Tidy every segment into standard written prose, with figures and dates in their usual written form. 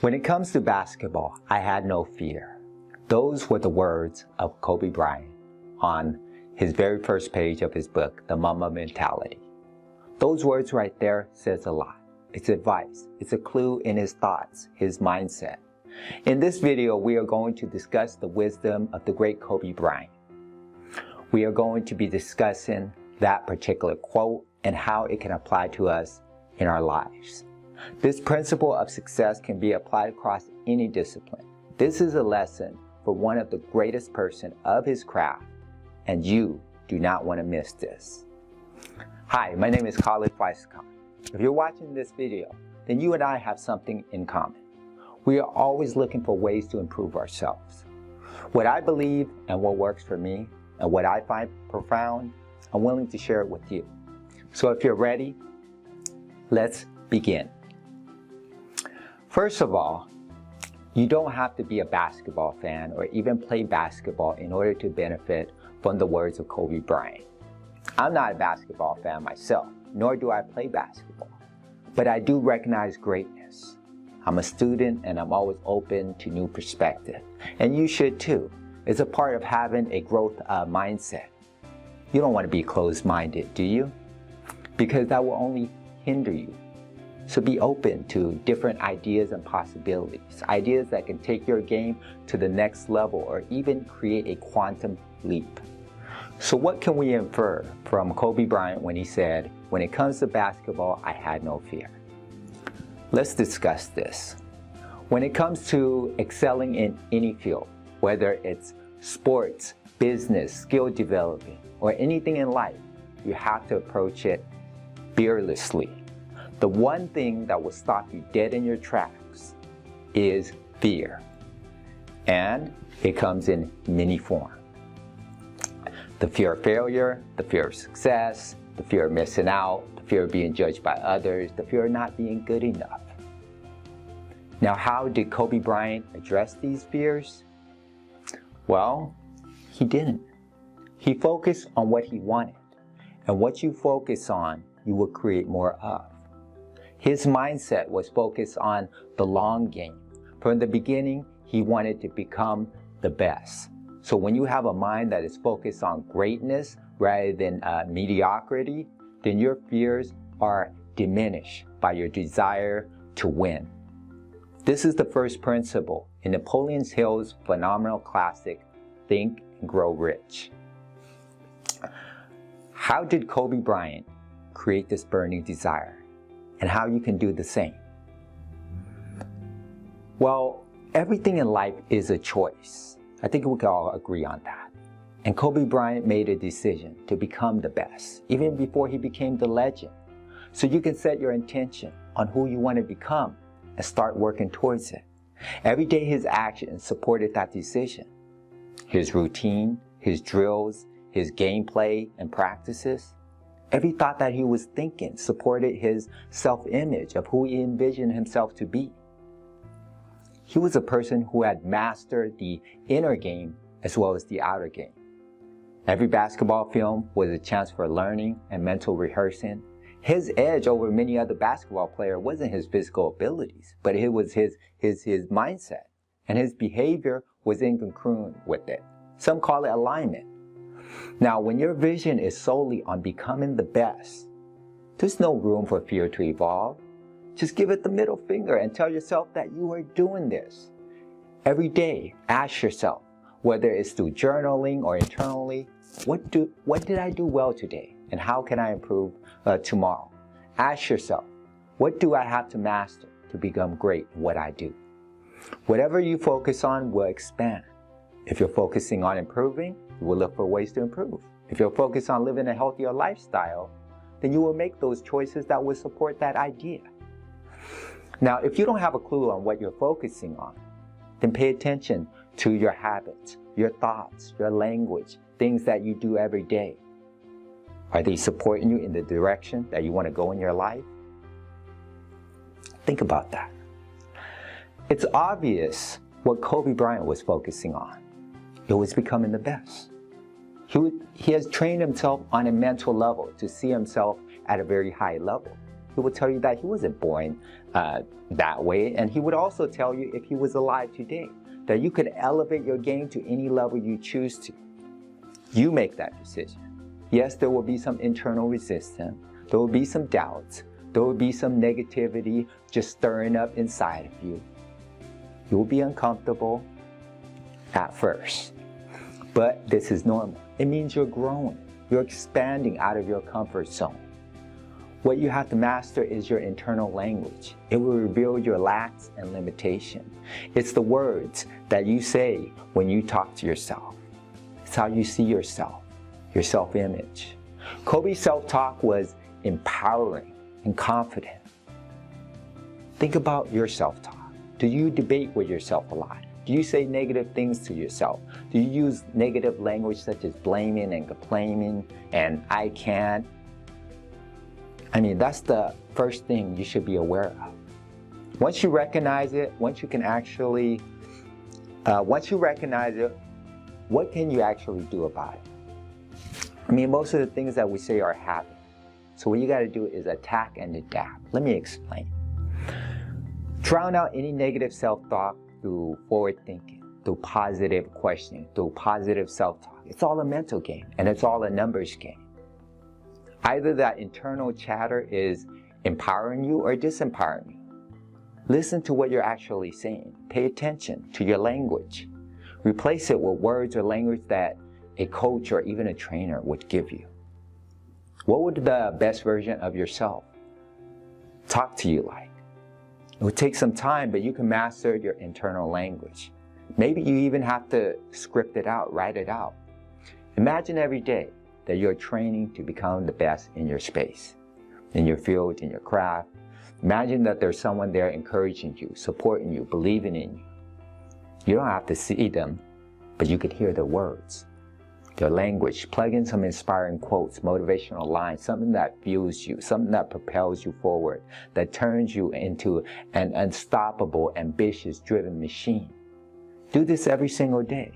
When it comes to basketball, I had no fear. Those were the words of Kobe Bryant on his very first page of his book, The Mamba Mentality. Those words right there says a lot. It's advice. It's a clue in his thoughts, his mindset. In this video, we are going to discuss the wisdom of the great Kobe Bryant. We are going to be discussing that particular quote and how it can apply to us in our lives. This principle of success can be applied across any discipline. This is a lesson for one of the greatest person of his craft, and you do not want to miss this. Hi, my name is Khalid Faisal. If you're watching this video, then you and I have something in common. We are always looking for ways to improve ourselves. What I believe and what works for me and what I find profound, I'm willing to share it with you. So if you're ready, let's begin. First of all, you don't have to be a basketball fan or even play basketball in order to benefit from the words of Kobe Bryant. I'm not a basketball fan myself, nor do I play basketball, but I do recognize greatness. I'm a student and I'm always open to new perspective, and you should too. It's a part of having a growth mindset. You don't want to be closed-minded, do you? Because that will only hinder you. So be open to different ideas and possibilities, ideas that can take your game to the next level or even create a quantum leap. So what can we infer from Kobe Bryant when he said, "When it comes to basketball, I had no fear"? Let's discuss this. When it comes to excelling in any field, whether it's sports, business, skill development, or anything in life, you have to approach it fearlessly. The one thing that will stop you dead in your tracks is fear. And it comes in many forms. The fear of failure, the fear of success, the fear of missing out, the fear of being judged by others, the fear of not being good enough. Now, how did Kobe Bryant address these fears? Well, he didn't. He focused on what he wanted. And what you focus on, you will create more of. His mindset was focused on the long game. From the beginning, he wanted to become the best. So when you have a mind that is focused on greatness rather than mediocrity, then your fears are diminished by your desire to win. This is the first principle in Napoleon Hill's phenomenal classic, Think and Grow Rich. How did Kobe Bryant create this burning desire? And how you can do the same? Well, everything in life is a choice. I think we can all agree on that. And Kobe Bryant made a decision to become the best, even before he became the legend. So you can set your intention on who you want to become and start working towards it. Every day his actions supported that decision. His routine, his drills, his gameplay and practices. Every thought that he was thinking supported his self-image of who he envisioned himself to be. He was a person who had mastered the inner game as well as the outer game. Every basketball film was a chance for learning and mental rehearsing. His edge over many other basketball players wasn't his physical abilities, but it was his mindset, and his behavior was incongruent with it. Some call it alignment. Now, when your vision is solely on becoming the best, there's no room for fear to evolve. Just give it the middle finger and tell yourself that you are doing this. Every day, ask yourself, whether it's through journaling or internally, what did I do well today? And how can I improve tomorrow? Ask yourself, what do I have to master to become great in what I do? Whatever you focus on will expand. If you're focusing on improving, you will look for ways to improve. If you're focused on living a healthier lifestyle, then you will make those choices that will support that idea. Now, if you don't have a clue on what you're focusing on, then pay attention to your habits, your thoughts, your language, things that you do every day. Are they supporting you in the direction that you want to go in your life? Think about that. It's obvious what Kobe Bryant was focusing on. It was becoming the best. He has trained himself on a mental level to see himself at a very high level. He would tell you that he wasn't born that way. And he would also tell you, if he was alive today, that you could elevate your game to any level you choose to. You make that decision. Yes, there will be some internal resistance. There will be some doubts. There will be some negativity just stirring up inside of you. You will be uncomfortable at first, but this is normal. It means you're growing. You're expanding out of your comfort zone. What you have to master is your internal language. It will reveal your lacks and limitation. It's the words that you say when you talk to yourself. It's how you see yourself, your self-image. Kobe's self-talk was empowering and confident. Think about your self-talk. Do you debate with yourself a lot? Do you say negative things to yourself? Do you use negative language such as blaming and complaining and I can't? I mean, that's the first thing you should be aware of. Once you recognize it, once you recognize it, what can you actually do about it? I mean, most of the things that we say are habits. So what you got to do is attack and adapt. Let me explain. Drown out any negative self-talk through forward thinking, through positive questioning, through positive self-talk. It's all a mental game, and it's all a numbers game. Either that internal chatter is empowering you or disempowering you. Listen to what you're actually saying. Pay attention to your language. Replace it with words or language that a coach or even a trainer would give you. What would the best version of yourself talk to you like? It would take some time, but you can master your internal language. Maybe you even have to script it out, write it out. Imagine every day that you're training to become the best in your space, in your field, in your craft. Imagine that there's someone there encouraging you, supporting you, believing in you. You don't have to see them, but you can hear their words, their language. Plug in some inspiring quotes, motivational lines, something that fuels you, something that propels you forward, that turns you into an unstoppable, ambitious, driven machine. Do this every single day.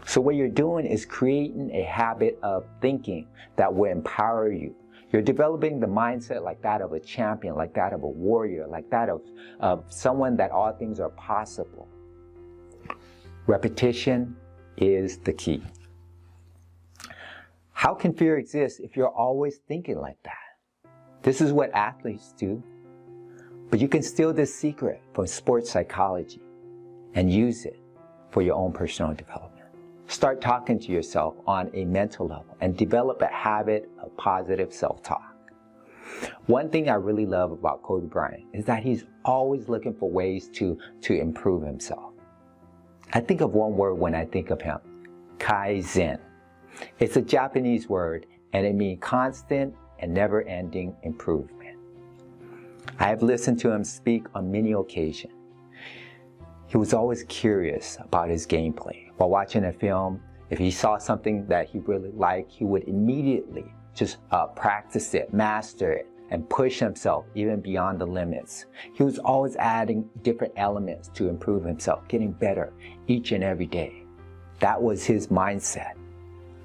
So what you're doing is creating a habit of thinking that will empower you. You're developing the mindset like that of a champion, like that of a warrior, like that of someone that all things are possible. Repetition is the key. How can fear exist if you're always thinking like that? This is what athletes do. But you can steal this secret from sports psychology and use it for your own personal development. Start talking to yourself on a mental level and develop a habit of positive self-talk. One thing I really love about Kobe Bryant is that he's always looking for ways to improve himself. I think of one word when I think of him, Kaizen. It's a Japanese word and it means constant and never-ending improvement. I have listened to him speak on many occasions. He was always curious about his gameplay. While watching a film, if he saw something that he really liked, he would immediately just practice it, master it, and push himself even beyond the limits. He was always adding different elements to improve himself, getting better each and every day. That was his mindset.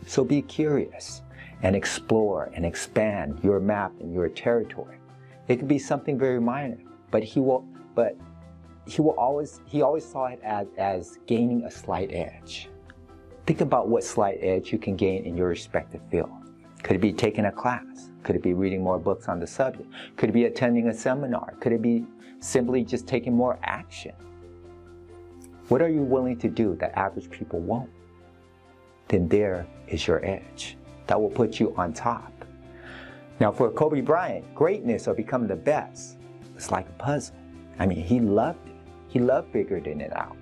So be curious and explore and expand your map and your territory. It could be something very minor, but he always saw it as gaining a slight edge. Think about what slight edge you can gain in your respective field. Could it be taking a class? Could it be reading more books on the subject? Could it be attending a seminar? Could it be simply just taking more action? What are you willing to do that average people won't? Then there is your edge. That will put you on top. Now for Kobe Bryant, greatness or becoming the best was like a puzzle. I mean, he loved it. He loved figuring it out.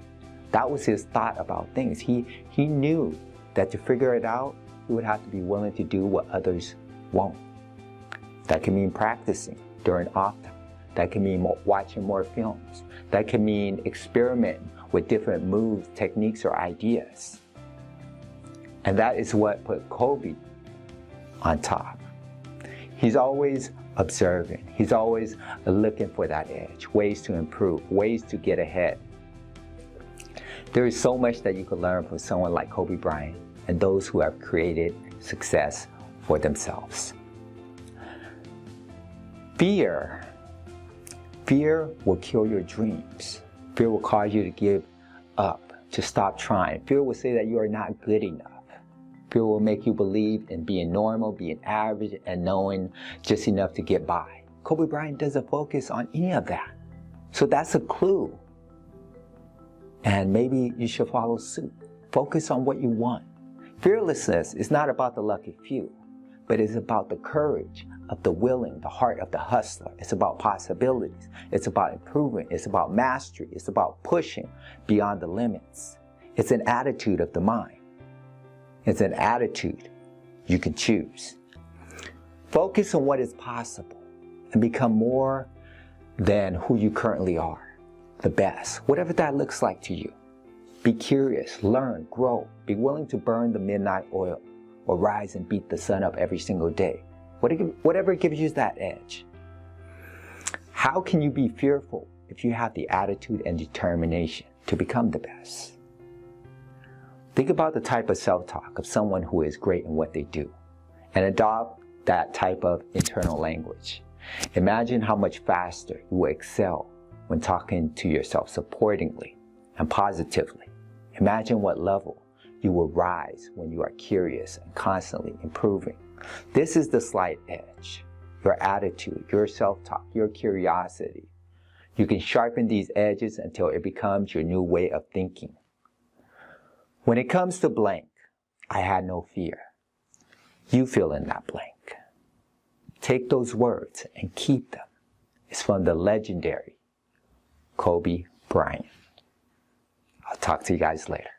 That was his thought about things. He knew that to figure it out, he would have to be willing to do what others won't. That can mean practicing during off time. That can mean watching more films. That can mean experimenting with different moves, techniques, or ideas. And that is what put Kobe on top. He's always observing. He's always looking for that edge, ways to improve, ways to get ahead. There is so much that you can learn from someone like Kobe Bryant and those who have created success for themselves. Fear Fear will kill your dreams. Fear will cause you to give up, to stop trying. Fear will say that you are not good enough. Fear will make you believe in being normal, being average, and knowing just enough to get by. Kobe Bryant doesn't focus on any of that. So that's a clue. And maybe you should follow suit. Focus on what you want. Fearlessness is not about the lucky few, but it's about the courage of the willing, the heart of the hustler. It's about possibilities. It's about improvement. It's about mastery. It's about pushing beyond the limits. It's an attitude of the mind. It's an attitude you can choose. Focus on what is possible and become more than who you currently are, the best, whatever that looks like to you. Be curious, learn, grow, be willing to burn the midnight oil or rise and beat the sun up every single day. Whatever gives you that edge. How can you be fearful if you have the attitude and determination to become the best? Think about the type of self-talk of someone who is great in what they do and adopt that type of internal language. Imagine how much faster you will excel when talking to yourself supportingly and positively. Imagine what level you will rise when you are curious and constantly improving. This is the slight edge, your attitude, your self-talk, your curiosity. You can sharpen these edges until it becomes your new way of thinking. When it comes to blank, I had no fear. You fill in that blank. Take those words and keep them. It's from the legendary Kobe Bryant. I'll talk to you guys later.